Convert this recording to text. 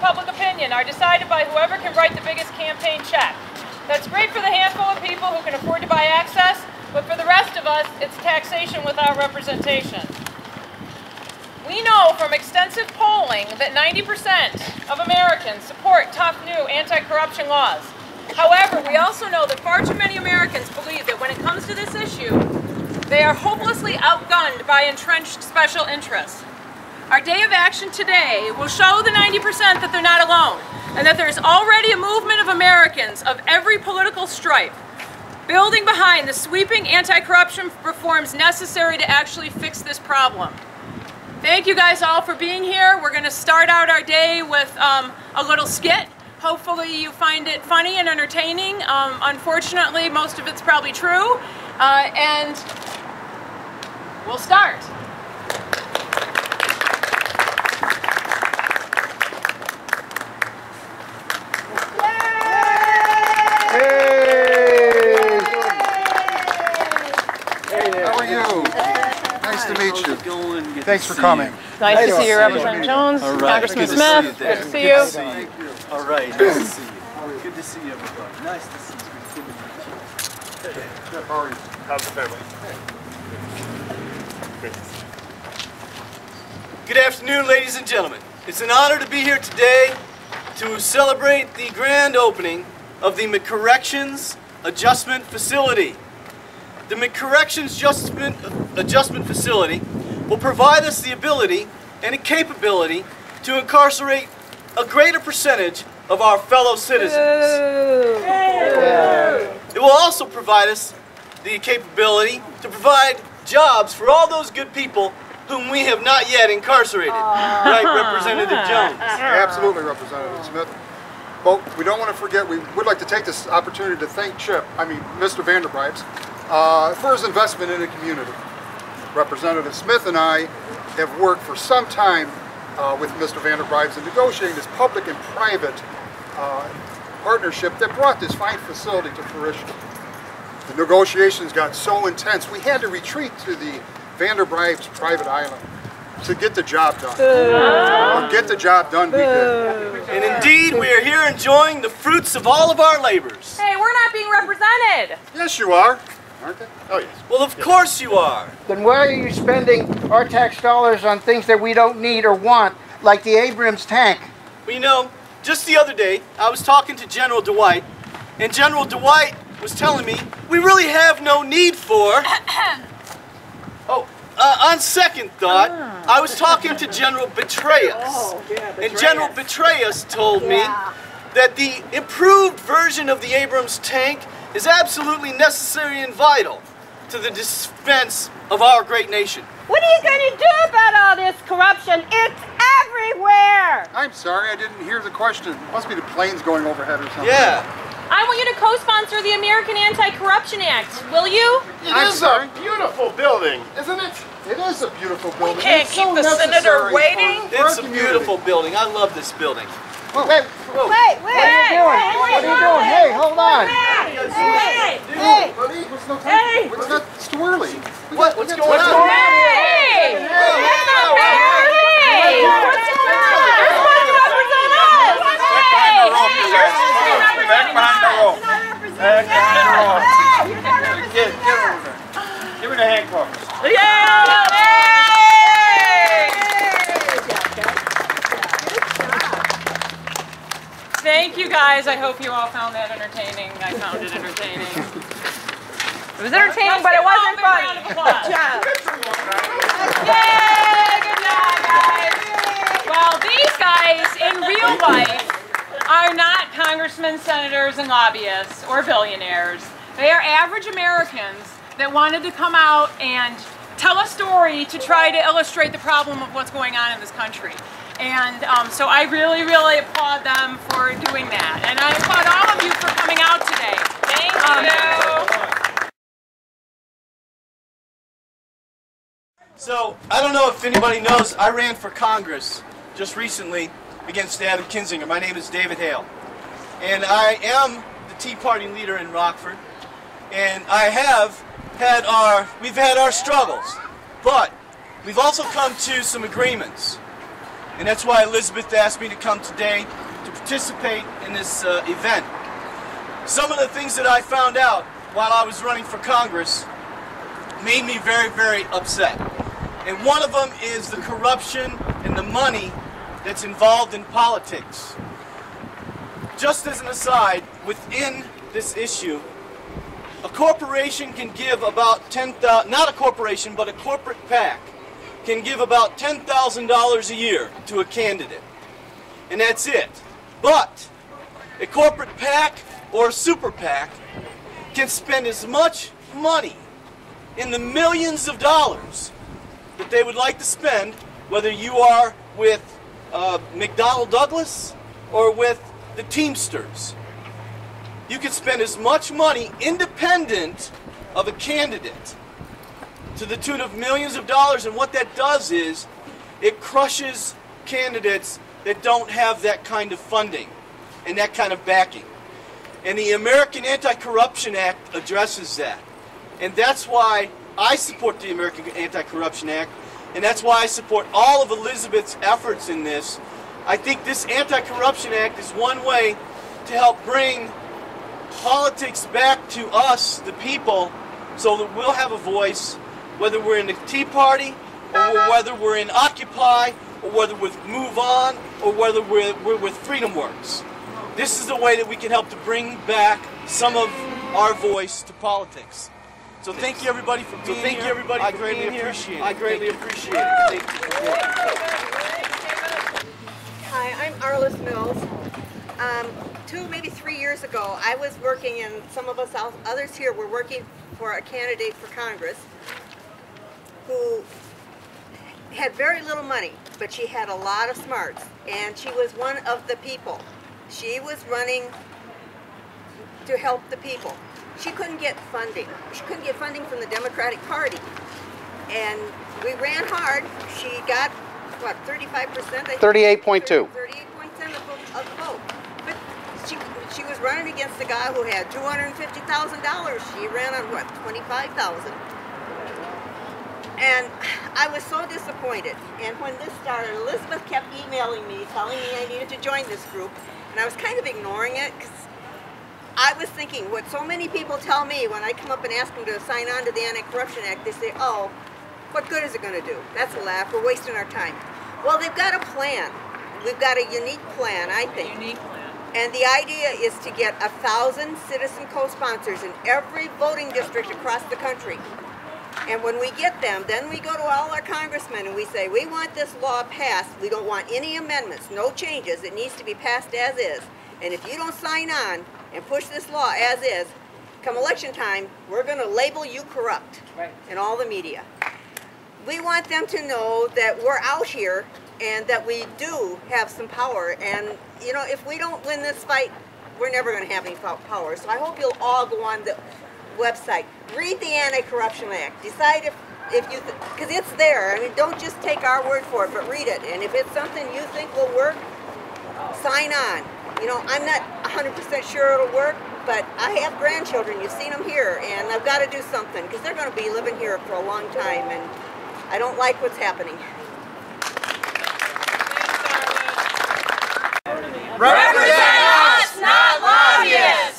public opinion are decided by whoever can write the biggest campaign check. That's great for the handful of people who can afford to buy access, but for the rest of us, it's taxation without representation. We know from extensive polling that 90% of Americans support tough new anti-corruption laws. However, we also know that far too many Americans believe that when it comes to this issue, they are hopelessly outgunned by entrenched special interests. Our day of action today will show the 90% that they're not alone, and that there is already a movement of Americans of every political stripe building behind the sweeping anti-corruption reforms necessary to actually fix this problem. Thank you guys all for being here. We're going to start out our day with a little skit. Hopefully you find it funny and entertaining. Unfortunately, most of it's probably true. And we'll start. Nice to meet you. Thanks for coming. Nice to see you, Representative Jones. All right. Congressman Smith. Good to see you. All right. Nice to see you. Good to see everybody. Nice to see you. Jeff, how are you? How's the family? Good afternoon, ladies and gentlemen. It's an honor to be here today to celebrate the grand opening of the McCorrections Adjustment Facility. The McCorrections Adjustment Facility will provide us the ability and a capability to incarcerate a greater percentage of our fellow citizens. It will also provide us the capability to provide jobs for all those good people whom we have not yet incarcerated. Right, Representative Jones? Absolutely, Representative Smith. Well, we don't want to forget, we would like to take this opportunity to thank Mr. Vanderbripes, for his investment in the community. Representative Smith and I have worked for some time with Mr. Vanderbripes in negotiating this public and private partnership that brought this fine facility to fruition. The negotiations got so intense, we had to retreat to the Vanderbripes private island to get the job done. Get the job done, we did. And indeed, we are here enjoying the fruits of all of our labors. Hey, we're not being represented. Yes, you are. Aren't they? Oh, yes. Well, of course you are. Then why are you spending our tax dollars on things that we don't need or want, like the Abrams tank? Well, you know, just the other day, I was talking to General Dwight, and General Dwight was telling me we really have no need for... on second thought, I was talking to General Betrayus, and General Betrayus told me that the improved version of the Abrams tank is absolutely necessary and vital to the defense of our great nation. What are you going to do about all this corruption? It's everywhere! I'm sorry, I didn't hear the question. Must be the planes going overhead or something. Yeah. I want you to co-sponsor the American Anti-Corruption Act, will you? I'm sorry. Beautiful building, Isn't it? It is a beautiful building. can't It's keep so the senator necessary waiting. for our It's a community. beautiful building. I love this building. Whoa. Wait, Whoa. what are you doing? What are you doing? Hey, hold on. Hey, buddy, what's no time? It's not, it's too early. What's going on? Hey! That's not fair! Hey! What's going on? You're supposed to represent us! Hey! You're supposed to be representing us! Back behind the wall. Get over there. Give me the handcuffs. Yeah! Thank you guys. I hope you all found that entertaining. I found it entertaining. It was entertaining, but it wasn't funny. Yay! Good job, guys. Well, these guys in real life are not congressmen, senators, and lobbyists or billionaires. They are average Americans that wanted to come out and tell a story to try to illustrate the problem of what's going on in this country. And so I really, really applaud them for doing that. And I applaud all of you for coming out today. Thank you. So, I don't know if anybody knows, I ran for Congress just recently against Adam Kinzinger. My name is David Hale. And I am the Tea Party leader in Rockford. And we've had our struggles. But we've also come to some agreements. And that's why Elizabeth asked me to come today to participate in this event. Some of the things that I found out while I was running for Congress made me very, very upset. And one of them is the corruption and the money that's involved in politics. Just as an aside, within this issue, a corporation can give about $10,000, not a corporation, but a corporate PAC, can give about $10,000 a year to a candidate. And that's it. But a corporate PAC or a super PAC can spend as much money in the millions of dollars that they would like to spend, whether you are with McDonnell Douglas or with the Teamsters. You can spend as much money independent of a candidate to the tune of millions of dollars, and what that does is it crushes candidates that don't have that kind of funding and that kind of backing. And the American Anti-Corruption Act addresses that. And that's why I support the American Anti-Corruption Act, and that's why I support all of Elizabeth's efforts in this. I think this Anti-Corruption Act is one way to help bring politics back to us, the people, so that we'll have a voice, whether we're in the Tea Party, or whether we're in Occupy, or whether we're with Move On, or whether we're with Freedom Works. This is the way that we can help to bring back some of our voice to politics. So thank you everybody for being here. I greatly appreciate it. I greatly appreciate it. Thank you. Hi, I'm Arliss Mills. 2, maybe 3 years ago, I was working, and some of us others here were working for a candidate for Congress who had very little money, but she had a lot of smarts, and she was one of the people. She was running to help the people. She couldn't get funding. She couldn't get funding from the Democratic Party. And we ran hard. She got, what, 35%? 38.2. 38% of the vote. But she was running against a guy who had $250,000. She ran on, what, $25,000. And I was so disappointed. And when this started, Elizabeth kept emailing me, telling me I needed to join this group. And I was kind of ignoring it, because I was thinking, what so many people tell me when I come up and ask them to sign on to the Anti-Corruption Act, they say, oh, what good is it going to do? That's a laugh. We're wasting our time. Well, they've got a plan. We've got a unique plan, I think. Unique plan. And the idea is to get 1,000 citizen co-sponsors in every voting district across the country. And when we get them, then we go to all our congressmen and we say, we want this law passed. We don't want any amendments, no changes. It needs to be passed as is. And if you don't sign on and push this law as is, come election time, we're going to label you corrupt in all the media. We want them to know that we're out here and that we do have some power. And, you know, if we don't win this fight, we're never going to have any power. So I hope you'll all go on the website, read the Anti-Corruption Act, decide if you, because it's there. I mean, don't just take our word for it, but read it. And if it's something you think will work, sign on. You know, I'm not 100% sure it'll work, but I have grandchildren. You've seen them here, and I've got to do something because they're going to be living here for a long time, and I don't like what's happening. Represent us, not lobbyists!